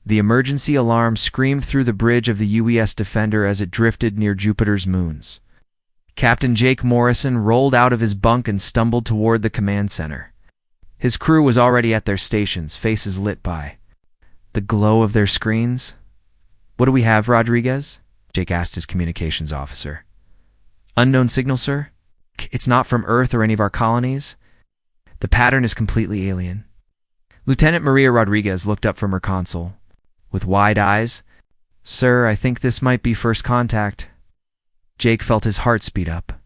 The emergency alarm screamed through the bridge of the UES Defender as it drifted near Jupiter's moons. Captain Jake Morrison rolled out of his bunk and stumbled toward the command center. His crew was already at their stations, faces lit by the glow of their screens. "What do we have, Rodriguez?" Jake asked his communications officer. "Unknown signal, sir. It's not from Earth or any of our colonies. The pattern is completely alien." Lieutenant Maria Rodriguez looked up from her console. With wide eyes, "Sir, I think this might be first contact." Jake felt his heart speed up.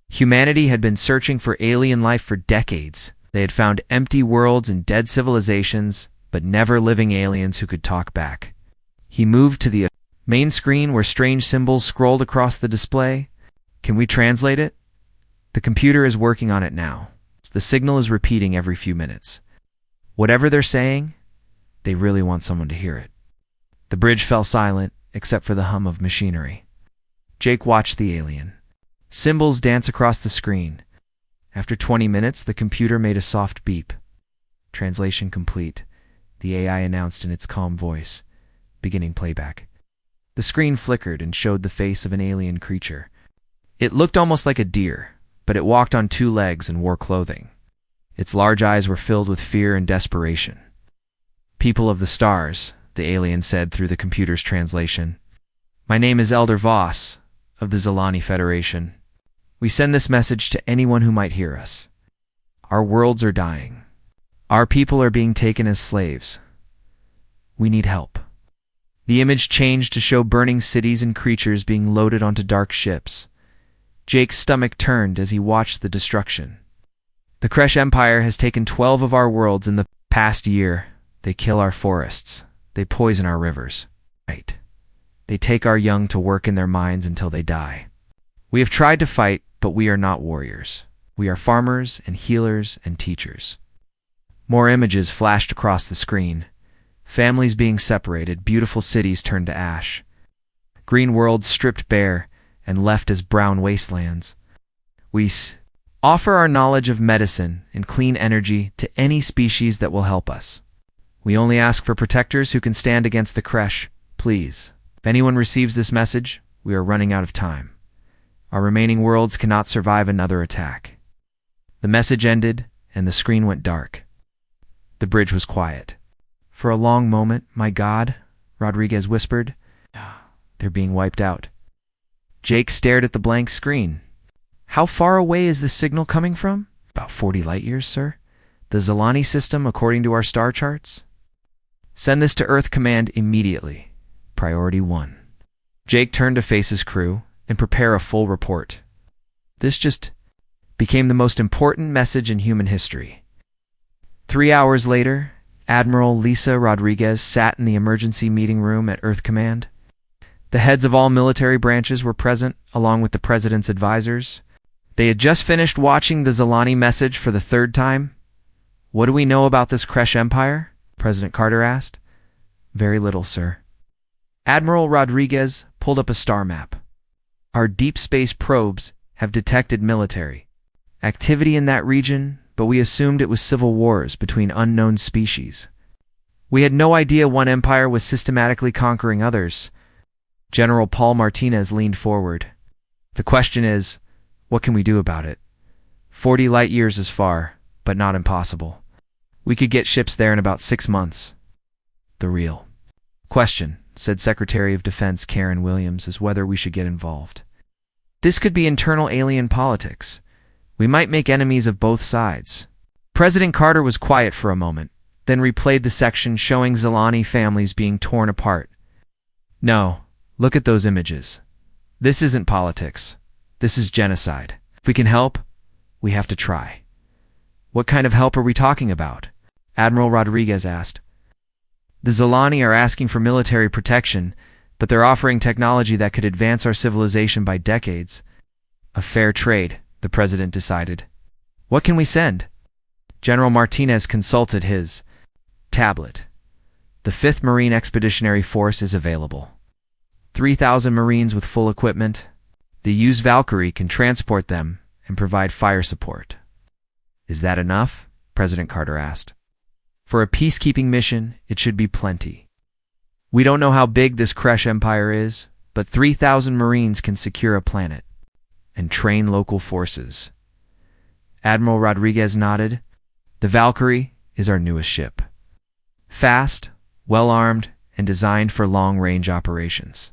Humanity had been searching for alien life for decades. They had found empty worlds and dead civilizations, but never living aliens who could talk back. He moved to the main screen where strange symbols scrolled across the display. "Can we translate it?" "The computer is working on it now. The signal is repeating every few minutes. Whatever they're saying, they really want someone to hear it." The bridge fell silent, except for the hum of machinery. Jake watched the alien. Symbols dance across the screen. After 20 minutes, the computer made a soft beep. "Translation complete," the AI announced in its calm voice, beginning playback. The screen flickered and showed the face of an alien creature. It looked almost like a deer, but it walked on two legs and wore clothing. Its large eyes were filled with fear and desperation. "People of the stars," the alien said through the computer's translation. "My name is Elder Voss of the Zilani Federation. We send this message to anyone who might hear us. Our worlds are dying. Our people are being taken as slaves. We need help." The image changed to show burning cities and creatures being loaded onto dark ships. Jake's stomach turned as he watched the destruction. "The Kresh Empire has taken 12 of our worlds in the past year. They kill our forests. They poison our rivers. Right. They take our young to work in their mines until they die. We have tried to fight, but we are not warriors. We are farmers and healers and teachers." More images flashed across the screen. Families being separated, beautiful cities turned to ash. Green worlds stripped bare and left as brown wastelands. "We offer our knowledge of medicine and clean energy to any species that will help us. We only ask for protectors who can stand against the Kresh, please. If anyone receives this message, we are running out of time. Our remaining worlds cannot survive another attack." The message ended, and the screen went dark. The bridge was quiet. For a long moment, "My God," Rodriguez whispered, "they're being wiped out." Jake stared at the blank screen. "How far away is this signal coming from?" "About 40 light years, sir. The Zilani system, according to our star charts." "Send this to Earth Command immediately. Priority 1. Jake turned to face his crew and prepare a full report. This just became the most important message in human history. 3 hours later, Admiral Lisa Rodriguez sat in the emergency meeting room at Earth Command. The heads of all military branches were present, along with the President's advisors. They had just finished watching the Zilani message for the 3rd time. "What do we know about this Kresh Empire?" President Carter asked. "Very little, sir." Admiral Rodriguez pulled up a star map. "Our deep space probes have detected military activity in that region, but we assumed it was civil wars between unknown species. We had no idea one empire was systematically conquering others." General Paul Martinez leaned forward. "The question is, what can we do about it? 40 light years is far, but not impossible. We could get ships there in about 6 months." "The real question," said Secretary of Defense Karen Williams, "is whether we should get involved. This could be internal alien politics. We might make enemies of both sides." President Carter was quiet for a moment, then replayed the section showing Zilani families being torn apart. "No, look at those images. This isn't politics. This is genocide. If we can help, we have to try." "What kind of help are we talking about?" Admiral Rodriguez asked. "The Zilani are asking for military protection, but they're offering technology that could advance our civilization by decades. A fair trade," the president decided. "What can we send?" General Martinez consulted his tablet. "The 5th Marine Expeditionary Force is available. 3,000 Marines with full equipment. The used Valkyrie can transport them and provide fire support." "Is that enough?" President Carter asked. "For a peacekeeping mission, it should be plenty." We don't know how big this Kresh Empire is, but 3,000 Marines can secure a planet and train local forces. Admiral Rodriguez nodded. The Valkyrie is our newest ship. Fast, well-armed, and designed for long-range operations.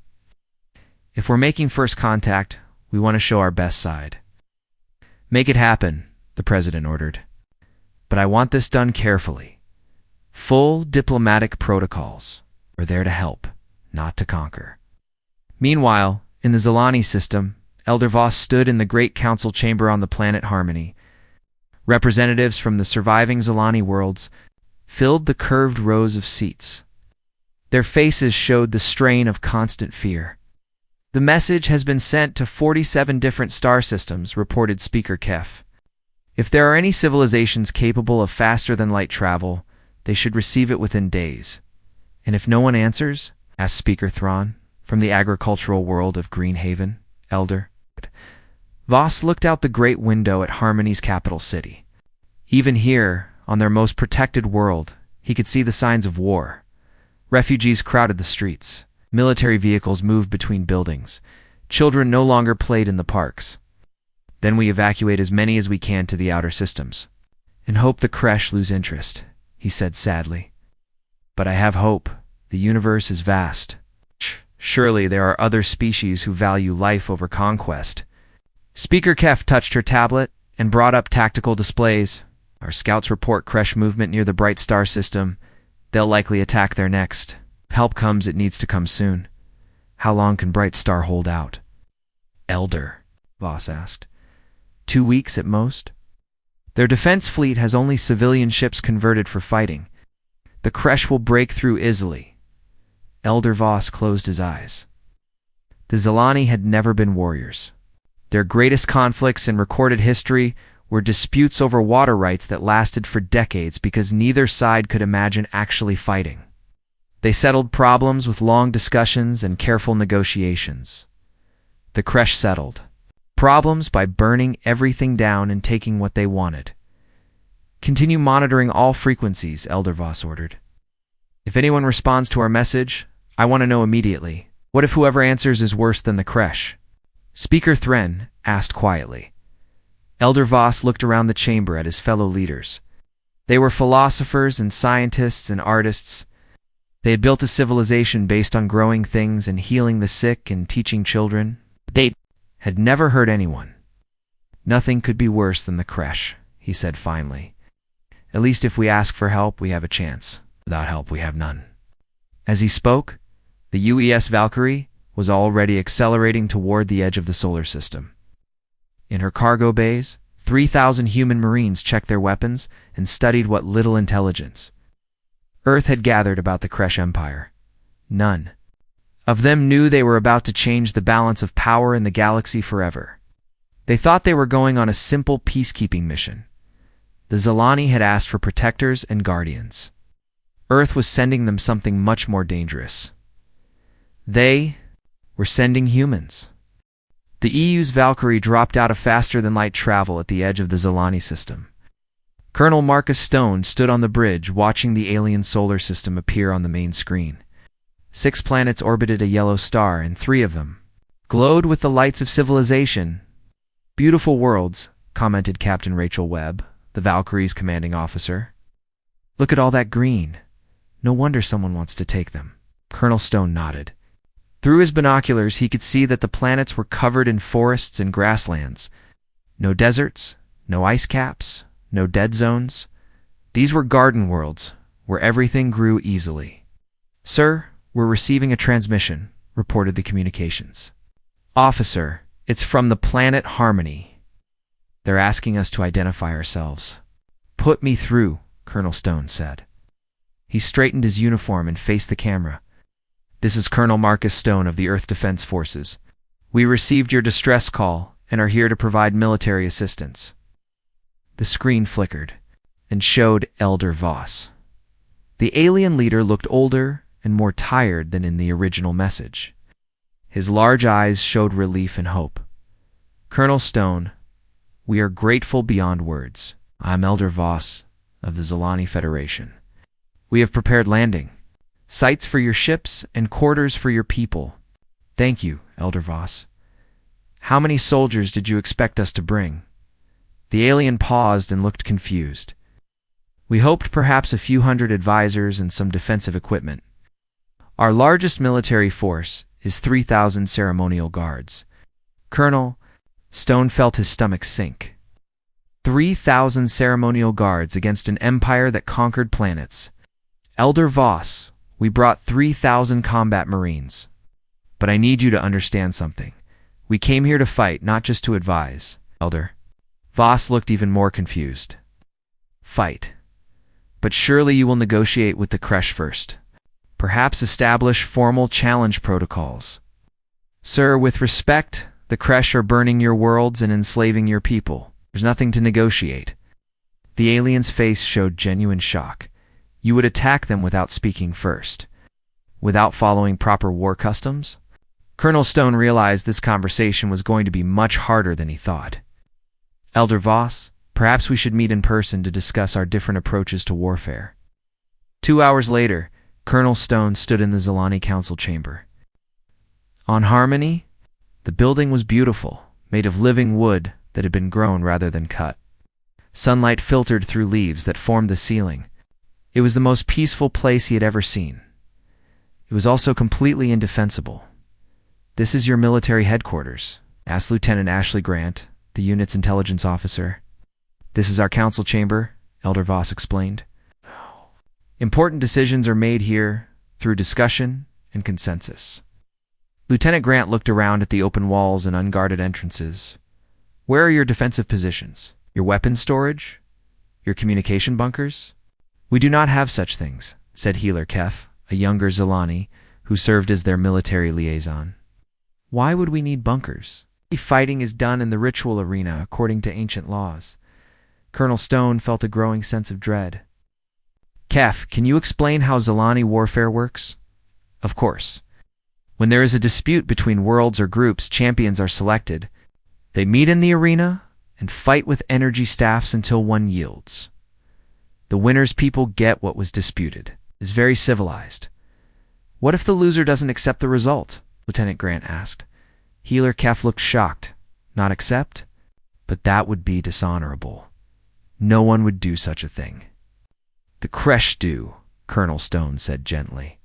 If we're making first contact, we want to show our best side. Make it happen, the President ordered. But I want this done carefully. Full diplomatic protocols. We're there to help, not to conquer. Meanwhile, in the Zilani system, Elder Voss stood in the Great Council chamber on the planet Harmony. Representatives from the surviving Zilani worlds filled the curved rows of seats. Their faces showed the strain of constant fear. The message has been sent to 47 different star systems, reported Speaker Kef. If there are any civilizations capable of faster-than-light travel, they should receive it within days. And if no one answers, asked Speaker Thrawn, from the agricultural world of Greenhaven, Elder. Voss looked out the great window at Harmony's capital city. Even here, on their most protected world, he could see the signs of war. Refugees crowded the streets. Military vehicles moved between buildings. Children no longer played in the parks. Then we evacuate as many as we can to the outer systems. And hope the Kresh lose interest, he said sadly. But I have hope. The universe is vast. Surely there are other species who value life over conquest. Speaker Kef touched her tablet and brought up tactical displays. Our scouts report Kresh movement near the Bright Star system. They'll likely attack there next. Help comes, it needs to come soon. How long can Bright Star hold out? Elder, Voss asked. 2 weeks at most? Their defense fleet has only civilian ships converted for fighting. The Kresh will break through easily. Elder Voss closed his eyes. The Zilani had never been warriors. Their greatest conflicts in recorded history were disputes over water rights that lasted for decades because neither side could imagine actually fighting. They settled problems with long discussions and careful negotiations. The Kresh settled problems by burning everything down and taking what they wanted. Continue monitoring all frequencies, Elder Voss ordered. If anyone responds to our message, I want to know immediately. What if whoever answers is worse than the Kresh? Speaker Thren asked quietly. Elder Voss looked around the chamber at his fellow leaders. They were philosophers and scientists and artists. They had built a civilization based on growing things and healing the sick and teaching children. They had never hurt anyone. Nothing could be worse than the Kresh, he said finally. At least if we ask for help, we have a chance. Without help, we have none. As he spoke, the UES Valkyrie was already accelerating toward the edge of the solar system. In her cargo bays, 3,000 human Marines checked their weapons and studied what little intelligence Earth had gathered about the Kresh Empire. None of them knew they were about to change the balance of power in the galaxy forever. They thought they were going on a simple peacekeeping mission. The Zilani had asked for protectors and guardians. Earth was sending them something much more dangerous. They were sending humans. The EU's Valkyrie dropped out of faster-than-light travel at the edge of the Zilani system. Colonel Marcus Stone stood on the bridge watching the alien solar system appear on the main screen. 6 planets orbited a yellow star, and 3 of them glowed with the lights of civilization. Beautiful worlds, commented Captain Rachel Webb, the Valkyrie's commanding officer. Look at all that green. No wonder someone wants to take them. Colonel Stone nodded. Through his binoculars, he could see that the planets were covered in forests and grasslands. No deserts, no ice caps, no dead zones. These were garden worlds, where everything grew easily. Sir, we're receiving a transmission, reported the communications. Officer, it's from the planet Harmony. They're asking us to identify ourselves. Put me through, Colonel Stone said. He straightened his uniform and faced the camera. This is Colonel Marcus Stone of the Earth Defense Forces. We received your distress call and are here to provide military assistance. The screen flickered and showed Elder Voss. The alien leader looked older and more tired than in the original message. His large eyes showed relief and hope. Colonel Stone, we are grateful beyond words. I'm Elder Voss of the Zilani Federation. We have prepared landing. sites for your ships, and quarters for your people. Thank you, Elder Voss. How many soldiers did you expect us to bring? The alien paused and looked confused. We hoped perhaps a few hundred advisors and some defensive equipment. Our largest military force is 3,000 ceremonial guards. Colonel Stone felt his stomach sink. 3,000 ceremonial guards against an empire that conquered planets. Elder Voss, we brought 3,000 combat marines. But I need you to understand something. We came here to fight, not just to advise. Elder Voss looked even more confused. Fight. But surely you will negotiate with the Kresh first. Perhaps establish formal challenge protocols. Sir, with respect, the Kresh are burning your worlds and enslaving your people. There's nothing to negotiate. The alien's face showed genuine shock. You would attack them without speaking first. Without following proper war customs? Colonel Stone realized this conversation was going to be much harder than he thought. Elder Voss, perhaps we should meet in person to discuss our different approaches to warfare. 2 hours later, Colonel Stone stood in the Zilani Council chamber. On Harmony, the building was beautiful, made of living wood that had been grown rather than cut. Sunlight filtered through leaves that formed the ceiling. It was the most peaceful place he had ever seen. It was also completely indefensible. This is your military headquarters, asked Lieutenant Ashley Grant, the unit's intelligence officer. This is our council chamber, Elder Voss explained. Important decisions are made here through discussion and consensus. Lieutenant Grant looked around at the open walls and unguarded entrances. Where are your defensive positions? Your weapons storage? Your communication bunkers? We do not have such things, said Healer Kef, a younger Zilani, who served as their military liaison. Why would we need bunkers? Fighting is done in the ritual arena according to ancient laws. Colonel Stone felt a growing sense of dread. Kef, can you explain how Zilani warfare works? Of course. When there is a dispute between worlds or groups, champions are selected. They meet in the arena and fight with energy staffs until one yields. The winner's people get what was disputed. It's very civilized. What if the loser doesn't accept the result? Lieutenant Grant asked. Healer Kef looked shocked. Not accept? But that would be dishonorable. No one would do such a thing. The Kresh do, Colonel Stone said gently.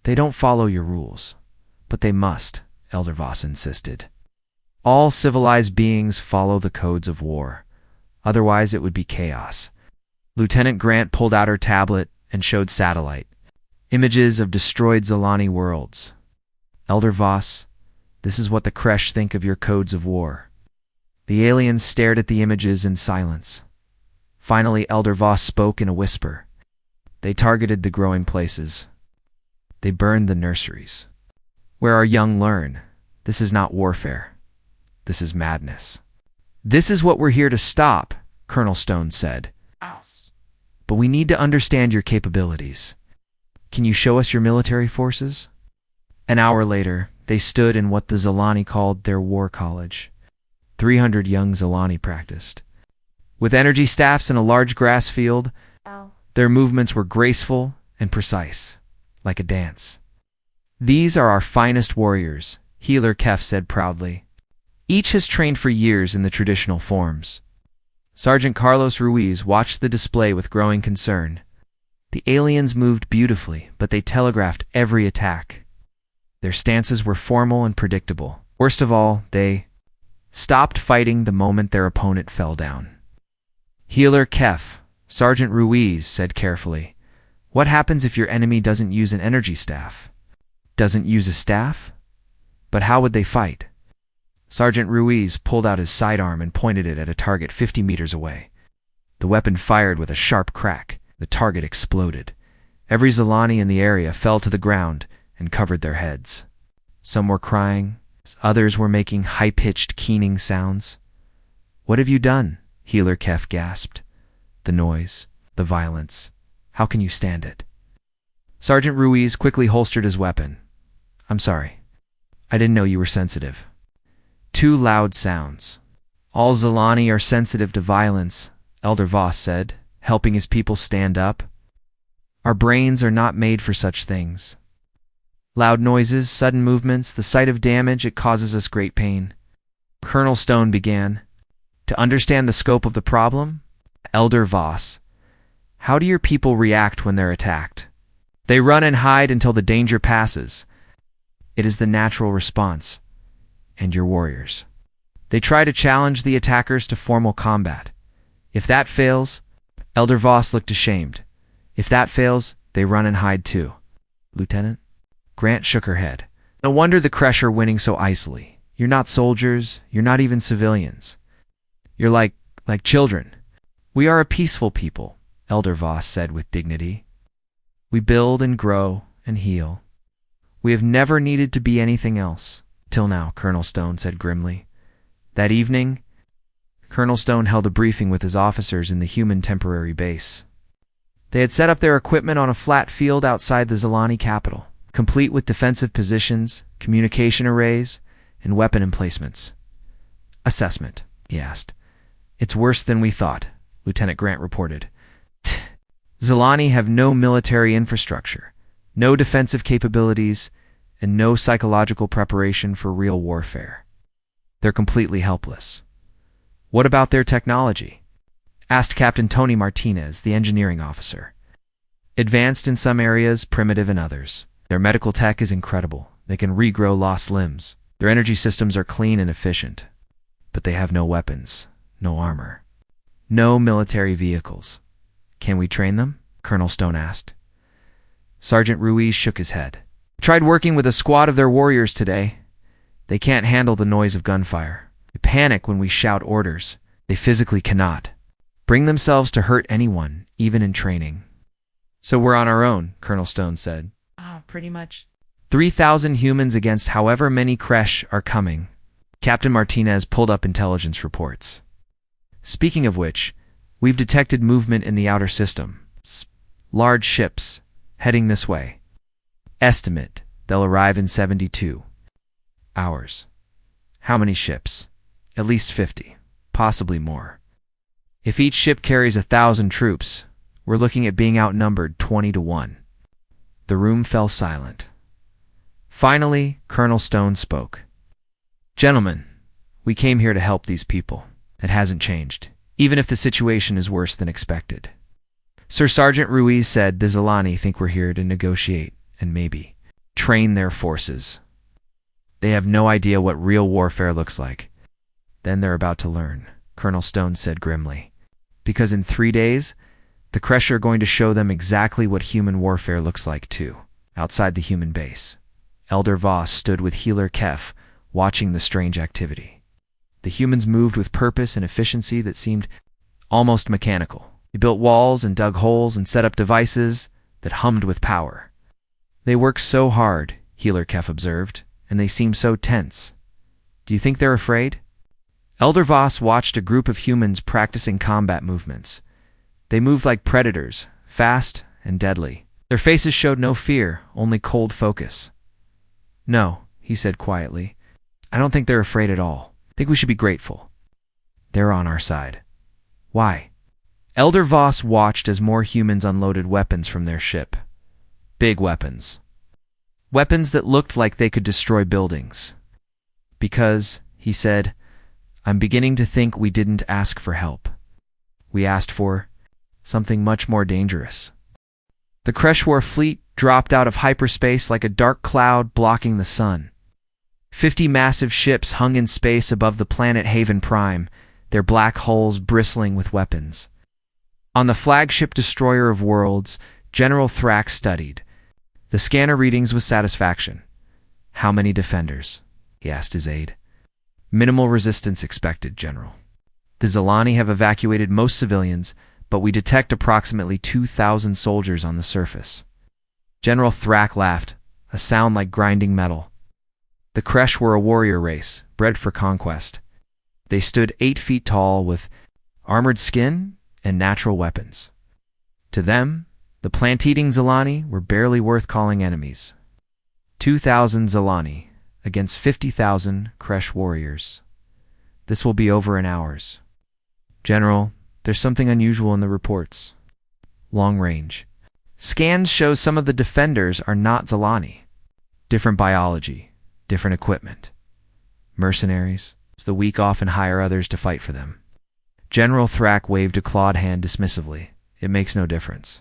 They don't follow your rules. But they must, Elder Voss insisted. All civilized beings follow the codes of war. Otherwise it would be chaos. Lieutenant Grant pulled out her tablet and showed satellite. Images of destroyed Zilani worlds. Elder Voss, this is what the Kresh think of your codes of war. The aliens stared at the images in silence. Finally, Elder Voss spoke in a whisper. They targeted the growing places. They burned the nurseries. Where our young learn, this is not warfare. This is madness. This is what we're here to stop, Colonel Stone said. But we need to understand your capabilities. Can you show us your military forces? An hour later, they stood in what the Zilani called their war college. 300 young Zilani practiced. With energy staffs in a large grass field, their movements were graceful and precise, like a dance. These are our finest warriors, Healer Kef said proudly. Each has trained for years in the traditional forms. Sergeant Carlos Ruiz watched the display with growing concern. The aliens moved beautifully, but they telegraphed every attack. Their stances were formal and predictable. Worst of all, they stopped fighting the moment their opponent fell down. Healer Kef, Sergeant Ruiz said carefully, what happens if your enemy doesn't use an energy staff? Doesn't use a staff? But how would they fight? Sergeant Ruiz pulled out his sidearm and pointed it at a target 50 meters away. The weapon fired with a sharp crack. The target exploded. Every Zilani in the area fell to the ground and covered their heads. Some were crying. Others were making high-pitched, keening sounds. What have you done? Healer Kef gasped. The noise, the violence. How can you stand it? Sergeant Ruiz quickly holstered his weapon. I'm sorry. I didn't know you were sensitive. 2 loud sounds. All Zilani are sensitive to violence, Elder Voss said, helping his people stand up. Our brains are not made for such things. Loud noises, sudden movements, the sight of damage, it causes us great pain. Colonel Stone began. To understand the scope of the problem, Elder Voss, how do your people react when they're attacked? They run and hide until the danger passes. It is the natural response. And your warriors. They try to challenge the attackers to formal combat. If that fails, Elder Voss looked ashamed. If that fails, they run and hide too. Lieutenant? Grant shook her head. No wonder the Kresh are winning so easily. You're not soldiers, you're not even civilians. You're like children. We are a peaceful people, Elder Voss said with dignity. We build and grow and heal. We have never needed to be anything else. Till now, Colonel Stone said grimly. That evening, Colonel Stone held a briefing with his officers in the human temporary base. They had set up their equipment on a flat field outside the Zilani capital, complete with defensive positions, communication arrays, and weapon emplacements. Assessment, he asked. It's worse than we thought, Lieutenant Grant reported. Zilani have no military infrastructure, no defensive capabilities, and no psychological preparation for real warfare. They're completely helpless. What about their technology? Asked Captain Tony Martinez, the engineering officer. Advanced in some areas, primitive in others. Their medical tech is incredible. They can regrow lost limbs. Their energy systems are clean and efficient. But they have no weapons, no armor, no military vehicles. Can we train them? Colonel Stone asked. Sergeant Ruiz shook his head. Tried working with a squad of their warriors today. They can't handle the noise of gunfire. They panic when we shout orders. They physically cannot bring themselves to hurt anyone, even in training. So we're on our own, Colonel Stone said. Pretty much. 3,000 humans against however many Kresh are coming. Captain Martinez pulled up intelligence reports. Speaking of which, we've detected movement in the outer system. Large ships, heading this way. Estimate, they'll arrive in 72 hours. How many ships? At least 50, possibly more. If each ship carries 1,000 troops, we're looking at being outnumbered 20-1. The room fell silent. Finally, Colonel Stone spoke. Gentlemen, we came here to help these people. It hasn't changed, even if the situation is worse than expected. Sir Sergeant Ruiz said the Zilani think we're here to negotiate and maybe train their forces. They have no idea what real warfare looks like. Then they're about to learn, Colonel Stone said grimly. Because in 3 days, the Kresh are going to show them exactly what human warfare looks like too, outside the human base. Elder Voss stood with Healer Kef, watching the strange activity. The humans moved with purpose and efficiency that seemed almost mechanical. They built walls and dug holes and set up devices that hummed with power. They work so hard, Healer Kef observed, and they seem so tense. Do you think they're afraid? Elder Voss watched a group of humans practicing combat movements. They moved like predators, fast and deadly. Their faces showed no fear, only cold focus. No, he said quietly. I don't think they're afraid at all. I think we should be grateful. They're on our side. Why? Elder Voss watched as more humans unloaded weapons from their ship. Big weapons. Weapons that looked like they could destroy buildings. Because, he said, I'm beginning to think we didn't ask for help. We asked for something much more dangerous. The Kresh War fleet dropped out of hyperspace like a dark cloud blocking the sun. 50 massive ships hung in space above the planet Haven Prime, their black hulls bristling with weapons. On the flagship destroyer of worlds, General Thrax studied. The scanner readings with satisfaction. How many defenders? He asked his aide. Minimal resistance expected, General. The Zilani have evacuated most civilians, but we detect approximately 2,000 soldiers on the surface. General Thrax laughed, a sound like grinding metal. The Kresh were a warrior race, bred for conquest. They stood 8 feet tall with armored skin and natural weapons. To them, the plant-eating Zilani were barely worth calling enemies. 2,000 Zilani against 50,000 Kresh warriors. This will be over in hours. General, there's something unusual in the reports. Long range. Scans show some of the defenders are not Zalani. Different biology, different equipment. Mercenaries, the weak often hire others to fight for them. General Thrak waved a clawed hand dismissively. It makes no difference.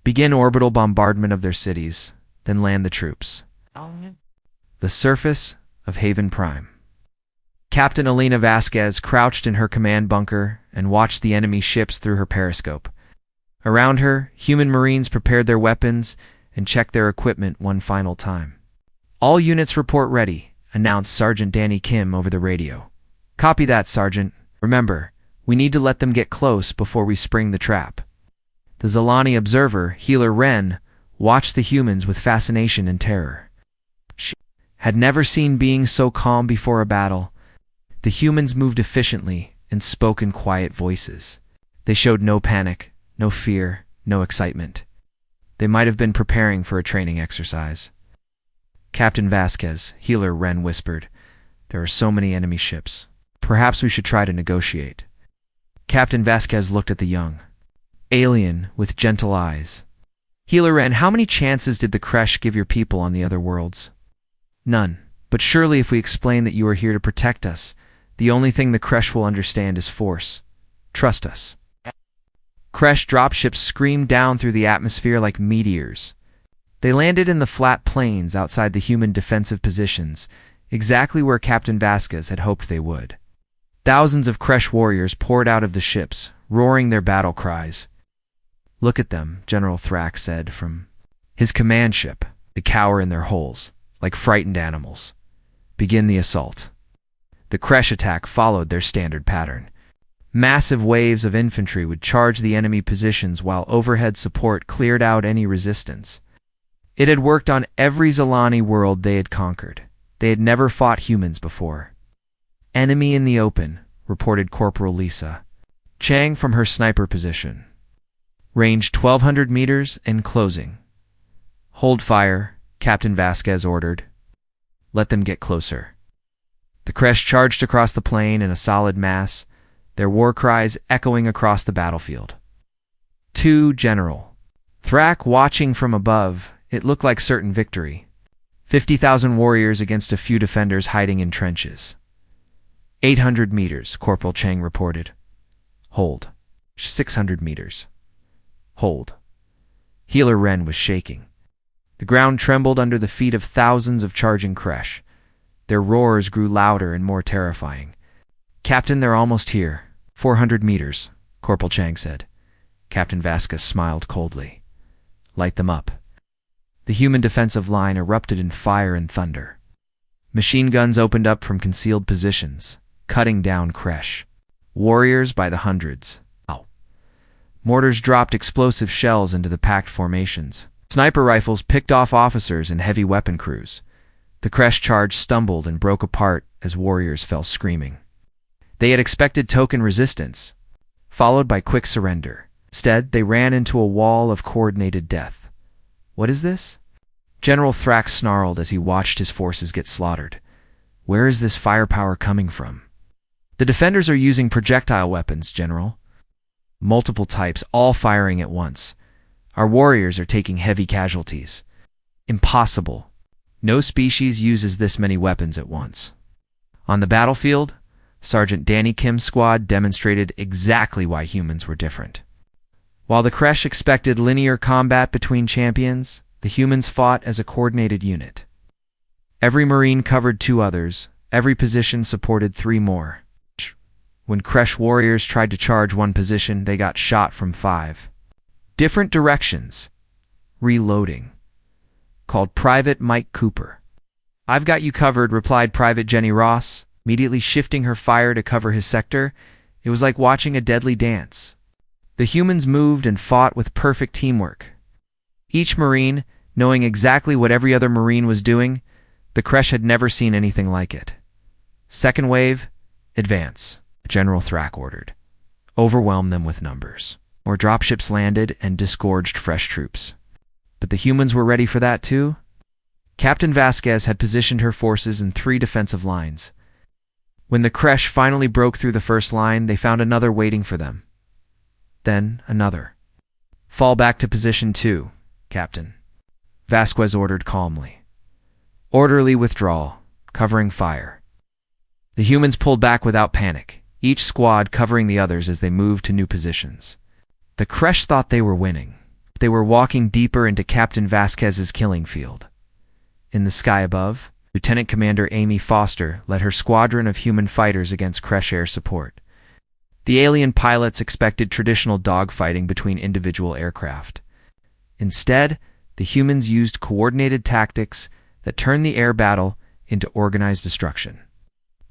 Begin orbital bombardment of their cities, then land the troops. The surface of Haven Prime. Captain Elena Vasquez crouched in her command bunker and watched the enemy ships through her periscope. Around her, human Marines prepared their weapons and checked their equipment one final time. All units report ready, announced Sergeant Danny Kim over the radio. Copy that, Sergeant. Remember, we need to let them get close before we spring the trap. The Zalani observer, Healer Ren, watched the humans with fascination and terror. She had never seen beings so calm before a battle. The humans moved efficiently and spoke in quiet voices. They showed no panic, no fear, no excitement. They might have been preparing for a training exercise. Captain Vasquez, Healer Ren whispered, "There are so many enemy ships. Perhaps we should try to negotiate." Captain Vasquez looked at the young alien with gentle eyes. "Healer Ren, how many chances did the Kresh give your people on the other worlds?" "None. But surely if we explain that you are here to protect us, the only thing the Kresh will understand is force. Trust us." Kresh dropships screamed down through the atmosphere like meteors. They landed in the flat plains outside the human defensive positions, exactly where Captain Vasquez had hoped they would. Thousands of Kresh warriors poured out of the ships, roaring their battle cries. "Look at them," General Thrak said from his command ship. They cower in their holes, like frightened animals. Begin the assault. The Kresh attack followed their standard pattern. Massive waves of infantry would charge the enemy positions while overhead support cleared out any resistance. It had worked on every Zalani world they had conquered. They had never fought humans before. "Enemy in the open," reported Corporal Lisa Chang from her sniper position. "Range 1,200 meters and closing." "Hold fire," Captain Vasquez ordered. "Let them get closer." The Kresh charged across the plain in a solid mass, their war cries echoing across the battlefield. To General Thrak watching from above, it looked like certain victory. 50,000 warriors against a few defenders hiding in trenches. 800 meters, Corporal Chang reported. Hold. 600 meters. Hold. Healer Ren was shaking. The ground trembled under the feet of thousands of charging Kresh. Their roars grew louder and more terrifying. "Captain, they're almost here. 400 meters, Corporal Chang said. Captain Vasquez smiled coldly. "Light them up." The human defensive line erupted in fire and thunder. Machine guns opened up from concealed positions, cutting down Kresh. Warriors by the hundreds. Mortars dropped explosive shells into the packed formations. Sniper rifles picked off officers and heavy weapon crews. The Kresh charge stumbled and broke apart as warriors fell screaming. They had expected token resistance, followed by quick surrender. Instead, they ran into a wall of coordinated death. What is this? General Thrak snarled as he watched his forces get slaughtered. Where is this firepower coming from? The defenders are using projectile weapons, General. Multiple types, all firing at once. Our warriors are taking heavy casualties. Impossible. No species uses this many weapons at once. On the battlefield, Sergeant Danny Kim's squad demonstrated exactly why humans were different. While the Kresh expected linear combat between champions, the humans fought as a coordinated unit. Every Marine covered 2 others, every position supported 3 more. When Kresh warriors tried to charge one position, they got shot from 5 different directions. Reloading. Called Private Mike Cooper. "I've got you covered," replied Private Jenny Ross, immediately shifting her fire to cover his sector. It was like watching a deadly dance. The humans moved and fought with perfect teamwork. Each Marine, knowing exactly what every other Marine was doing, the Kresh had never seen anything like it. "Second wave, advance," General Thrak ordered. "Overwhelm them with numbers." More dropships landed and disgorged fresh troops. But the humans were ready for that too. Captain Vasquez had positioned her forces in 3 defensive lines. When the Kresh finally broke through the first line, they found another waiting for them. Then another. Fall back to position 2, Captain, Vasquez ordered calmly. Orderly withdrawal, covering fire. The humans pulled back without panic, each squad covering the others as they moved to new positions. The Kresh thought they were winning. They were walking deeper into Captain Vasquez's killing field. In the sky above, Lieutenant Commander Amy Foster led her squadron of human fighters against Kresh air support. The alien pilots expected traditional dogfighting between individual aircraft. Instead, the humans used coordinated tactics that turned the air battle into organized destruction.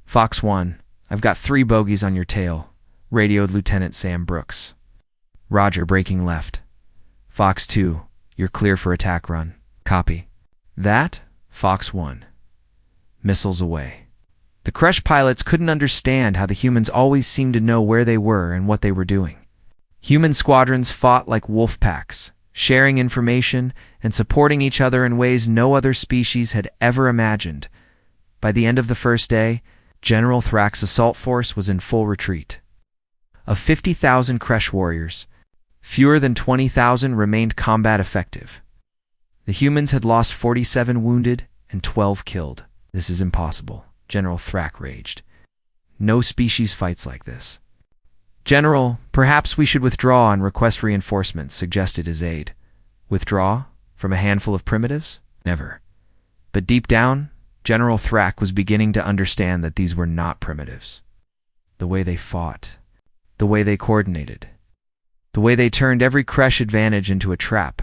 Fox 1, I've got 3 bogeys on your tail, radioed Lieutenant Sam Brooks. Roger, breaking left. Fox 2, you're clear for attack run. Copy. That, Fox 1. Missiles away. The Kresh pilots couldn't understand how the humans always seemed to know where they were and what they were doing. Human squadrons fought like wolf packs, sharing information and supporting each other in ways no other species had ever imagined. By the end of the first day, General Thrak's assault force was in full retreat. Of 50,000 Kresh warriors, fewer than 20,000 remained combat effective. The humans had lost 47 wounded and 12 killed. This is impossible, General Thrak raged. No species fights like this. General, perhaps we should withdraw and request reinforcements, suggested his aide. Withdraw? From a handful of primitives? Never. But deep down, General Thrak was beginning to understand that these were not primitives. The way they fought, the way they coordinated, the way they turned every Kresh advantage into a trap.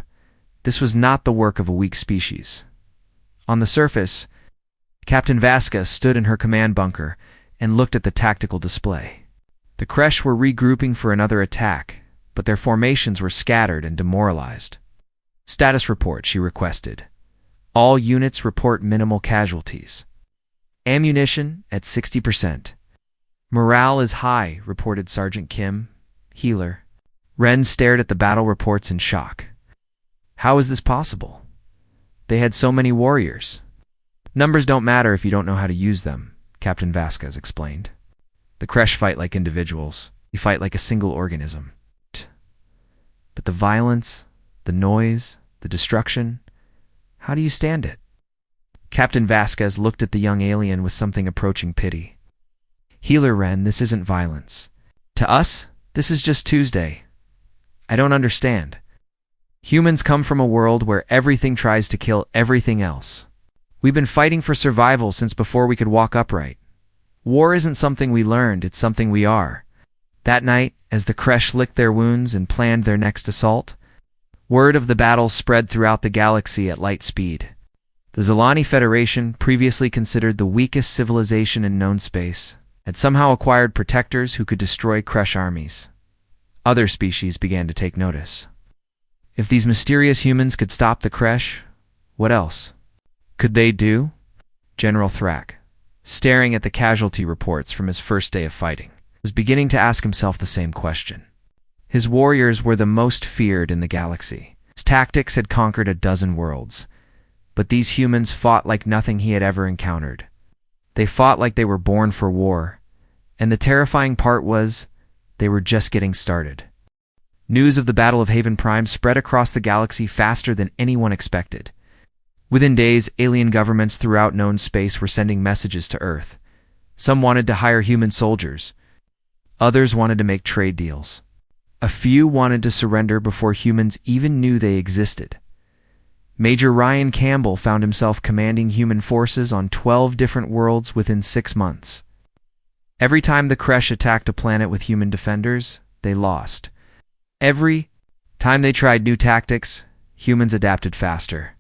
This was not the work of a weak species. On the surface, Captain Vasquez stood in her command bunker and looked at the tactical display. The Kresh were regrouping for another attack, but their formations were scattered and demoralized. Status report, she requested. All units report minimal casualties. Ammunition at 60%. Morale is high, reported Sergeant Kim, healer. Ren stared at the battle reports in shock. How is this possible? They had so many warriors. Numbers don't matter if you don't know how to use them, Captain Vasquez explained. The Kresh fight like individuals. You fight like a single organism. But the violence, the noise, the destruction, how do you stand it? Captain Vasquez looked at the young alien with something approaching pity. Healer Ren, this isn't violence. To us, this is just Tuesday. I don't understand. Humans come from a world where everything tries to kill everything else. We've been fighting for survival since before we could walk upright. War isn't something we learned, it's something we are. That night, as the Kresh licked their wounds and planned their next assault, word of the battle spread throughout the galaxy at light speed. The Zilani Federation, previously considered the weakest civilization in known space, had somehow acquired protectors who could destroy Kresh armies. Other species began to take notice. If these mysterious humans could stop the Kresh, what else could they do? General Thrak, staring at the casualty reports from his first day of fighting, was beginning to ask himself the same question. His warriors were the most feared in the galaxy. His tactics had conquered a dozen worlds, but these humans fought like nothing he had ever encountered. They fought like they were born for war, and the terrifying part was, they were just getting started. News of the Battle of Haven Prime spread across the galaxy faster than anyone expected. Within days, alien governments throughout known space were sending messages to Earth. Some wanted to hire human soldiers. Others wanted to make trade deals. A few wanted to surrender before humans even knew they existed. Major Ryan Campbell found himself commanding human forces on 12 different worlds within 6 months. Every time the Kresh attacked a planet with human defenders, they lost. Every time they tried new tactics, humans adapted faster.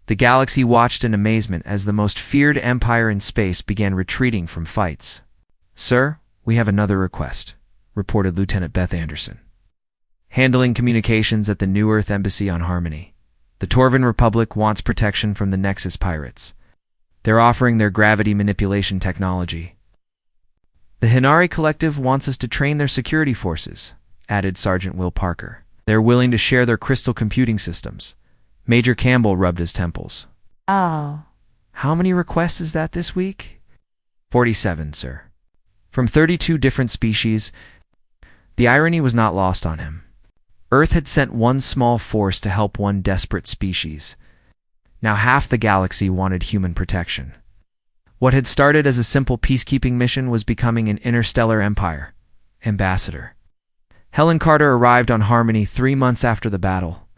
The galaxy watched in amazement as the most feared empire in space began retreating from fights. Sir, we have another request, reported Lieutenant Beth Anderson, handling communications at the New Earth Embassy on Harmony. The Torvan Republic wants protection from the Nexus pirates. They're offering their gravity manipulation technology. The Hinari Collective wants us to train their security forces, added Sergeant Will Parker. They're willing to share their crystal computing systems. Major Campbell rubbed his temples. Oh. How many requests is that this week? 47, sir. From 32 different species. The irony was not lost on him. Earth had sent one small force to help one desperate species. Now half the galaxy wanted human protection. What had started as a simple peacekeeping mission was becoming an interstellar empire. Ambassador Helen Carter arrived on Harmony 3 months after the battle.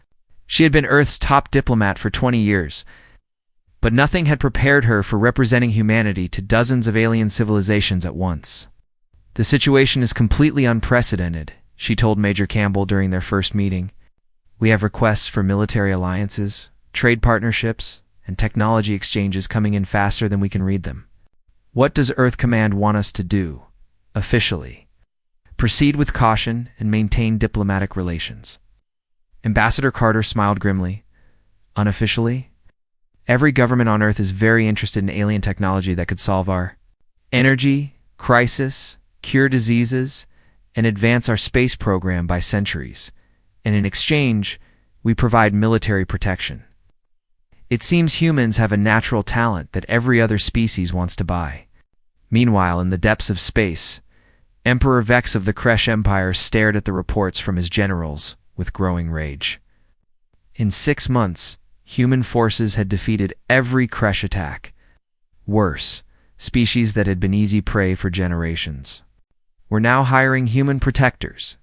She had been Earth's top diplomat for 20 years, but nothing had prepared her for representing humanity to dozens of alien civilizations at once. "The situation is completely unprecedented," she told Major Campbell during their first meeting. "We have requests for military alliances, trade partnerships, and technology exchanges coming in faster than we can read them. What does Earth Command want us to do, officially? Proceed with caution and maintain diplomatic relations." Ambassador Carter smiled grimly. "Unofficially? Every government on Earth is very interested in alien technology that could solve our energy crisis, cure diseases, and advance our space program by centuries. And in exchange, we provide military protection. It seems humans have a natural talent that every other species wants to buy." Meanwhile, in the depths of space, Emperor Vex of the Kresh Empire stared at the reports from his generals with growing rage. In 6 months, human forces had defeated every Kresh attack. Worse, species that had been easy prey for generations were now hiring human protectors.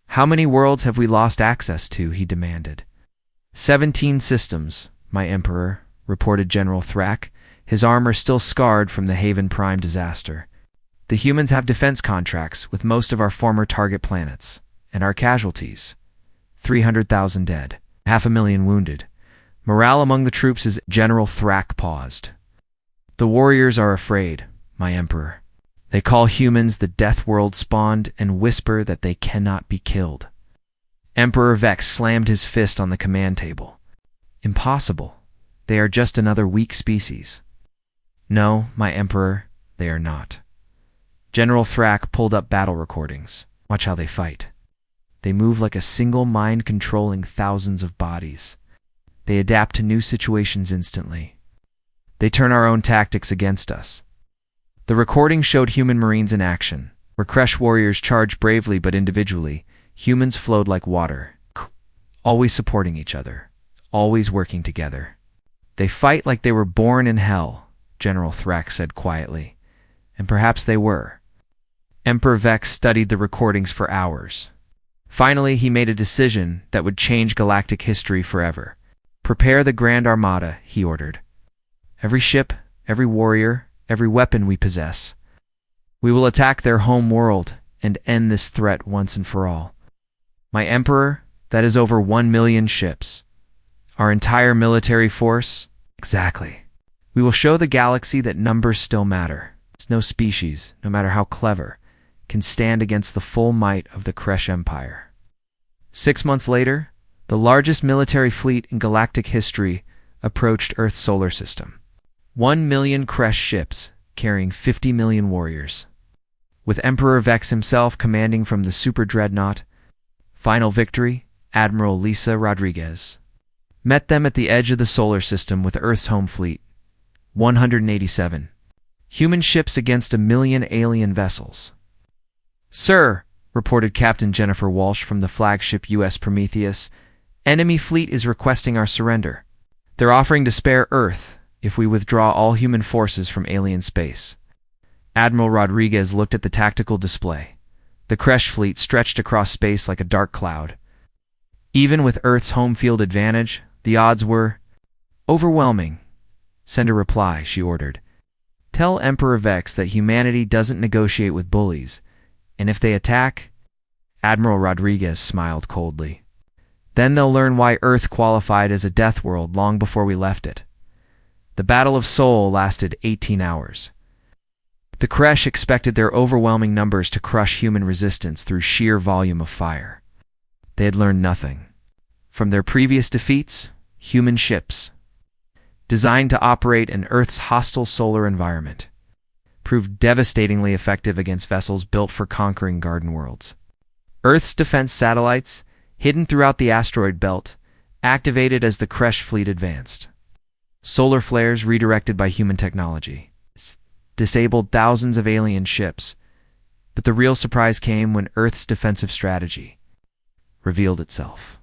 "How many worlds have we lost access to?" he demanded. 17 systems, my Emperor," reported General Thrak, his armor still scarred from the Haven Prime disaster. "The humans have defense contracts with most of our former target planets, and our casualties. 300,000 dead, 500,000 wounded. Morale among the troops is—" General Thrak paused. "The warriors are afraid, my Emperor. They call humans the Deathworld spawned and whisper that they cannot be killed." Emperor Vex slammed his fist on the command table. "Impossible. They are just another weak species." "No, my Emperor, they are not." General Thrak pulled up battle recordings. "Watch how they fight. They move like a single mind controlling thousands of bodies. They adapt to new situations instantly. They turn our own tactics against us." The recording showed human Marines in action, where Kresh warriors charged bravely but individually. Humans flowed like water, always supporting each other, always working together. "They fight like they were born in hell," General Thrak said quietly. And perhaps they were. Emperor Vex studied the recordings for hours. Finally, he made a decision that would change galactic history forever. "Prepare the Grand Armada," he ordered. "Every ship, every warrior, every weapon we possess. We will attack their home world and end this threat once and for all. My Emperor, that is over 1 million ships. Our entire military force?" "Exactly. We will show the galaxy that numbers still matter. No species, no matter how clever, can stand against the full might of the Kresh Empire." 6 months later, the largest military fleet in galactic history approached Earth's solar system. 1 million Kresh ships, carrying 50 million warriors. With Emperor Vex himself commanding from the super dreadnought, Final Victory, Admiral Lisa Rodriguez, met them at the edge of the solar system with Earth's home fleet. 187. Human ships against 1 million alien vessels. "Sir," reported Captain Jennifer Walsh from the flagship U.S. Prometheus, "enemy fleet is requesting our surrender. They're offering to spare Earth if we withdraw all human forces from alien space." Admiral Rodriguez looked at the tactical display. The Kresh fleet stretched across space like a dark cloud. Even with Earth's home field advantage, the odds were overwhelming. "Send a reply," she ordered. "Tell Emperor Vex that humanity doesn't negotiate with bullies, and if they attack—" Admiral Rodriguez smiled coldly. "Then they'll learn why Earth qualified as a death world long before we left it." The Battle of Sol lasted 18 hours. The Kresh expected their overwhelming numbers to crush human resistance through sheer volume of fire. They had learned nothing. From their previous defeats, human ships, designed to operate in Earth's hostile solar environment, proved devastatingly effective against vessels built for conquering garden worlds. Earth's defense satellites, hidden throughout the asteroid belt, activated as the Kresh fleet advanced. Solar flares redirected by human technology disabled thousands of alien ships, but the real surprise came when Earth's defensive strategy, revealed itself.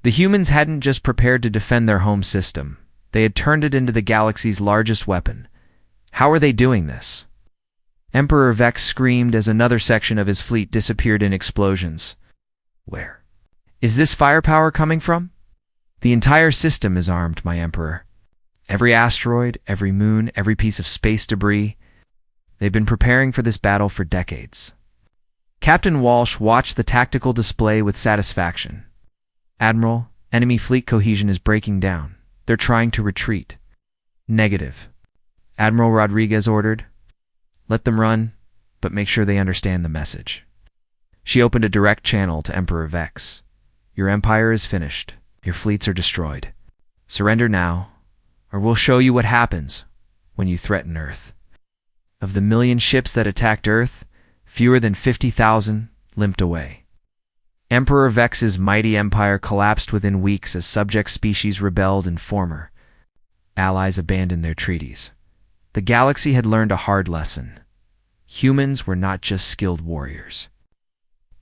The humans hadn't just prepared to defend their home system, they had turned it into the galaxy's largest weapon. How are they doing this? Emperor Vex screamed as another section of his fleet disappeared in explosions. Where is this firepower coming from? The entire system is armed, my Emperor. Every asteroid, every moon, every piece of space debris. They've been preparing for this battle for decades. Captain Walsh watched the tactical display with satisfaction. Admiral, enemy fleet cohesion is breaking down. They're trying to retreat. Negative. Admiral Rodriguez ordered. Let them run, but make sure they understand the message. She opened a direct channel to Emperor Vex. Your empire is finished. Your fleets are destroyed. Surrender now, or we'll show you what happens when you threaten Earth. Of the 1,000,000 ships that attacked Earth, fewer than 50,000 limped away. Emperor Vex's mighty empire collapsed within weeks as subject species rebelled and former allies abandoned their treaties. The galaxy had learned a hard lesson. Humans were not just skilled warriors.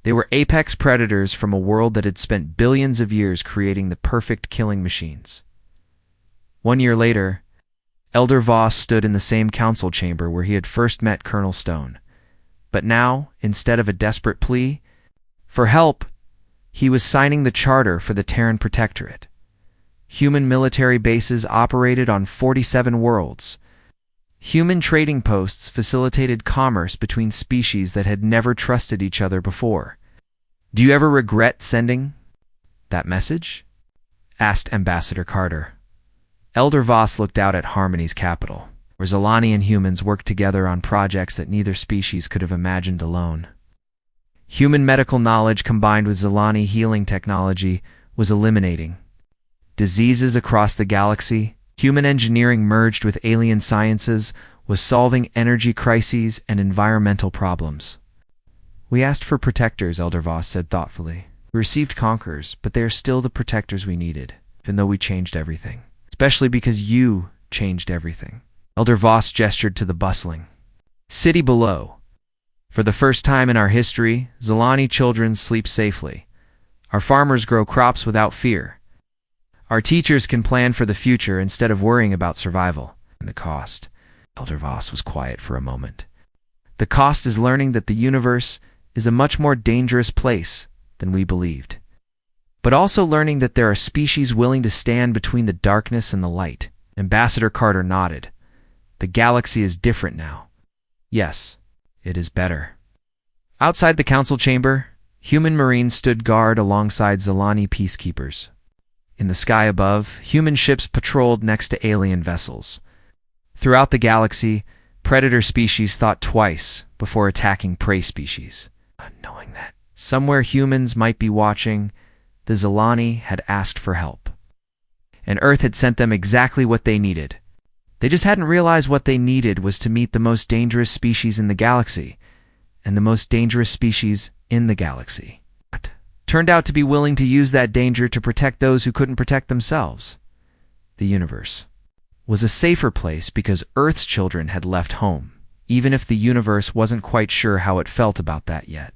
They were apex predators from a world that had spent billions of years creating the perfect killing machines. 1 year later, Elder Voss stood in the same council chamber where he had first met Colonel Stone. But now, instead of a desperate plea for help, he was signing the charter for the Terran Protectorate. Human military bases operated on 47 worlds. Human trading posts facilitated commerce between species that had never trusted each other before. Do you ever regret sending that message? Asked Ambassador Carter. Elder Voss looked out at Harmony's capital, where Zilani and humans worked together on projects that neither species could have imagined alone. Human medical knowledge combined with Zilani healing technology was eliminating diseases across the galaxy. Human engineering merged with alien sciences was solving energy crises and environmental problems. We asked for protectors, Elder Voss said thoughtfully. We received conquerors, but they are still the protectors we needed, even though we changed everything. Especially because you changed everything. Elder Voss gestured to the bustling city below. For the first time in our history, Zilani children sleep safely. Our farmers grow crops without fear. Our teachers can plan for the future instead of worrying about survival. And the cost. Elder Voss was quiet for a moment. The cost is learning that the universe is a much more dangerous place than we believed. But also learning that there are species willing to stand between the darkness and the light. Ambassador Carter nodded. The galaxy is different now. Yes. It is better. Outside the council chamber, human marines stood guard alongside Zilani peacekeepers. In the sky above, human ships patrolled next to alien vessels. Throughout the galaxy, predator species thought twice before attacking prey species. Knowing that somewhere humans might be watching, the Zilani had asked for help. And Earth had sent them exactly what they needed. They just hadn't realized what they needed was to meet the most dangerous species in the galaxy, and the most dangerous species in the galaxy turned out to be willing to use that danger to protect those who couldn't protect themselves. The universe was a safer place because Earth's children had left home, even if the universe wasn't quite sure how it felt about that yet.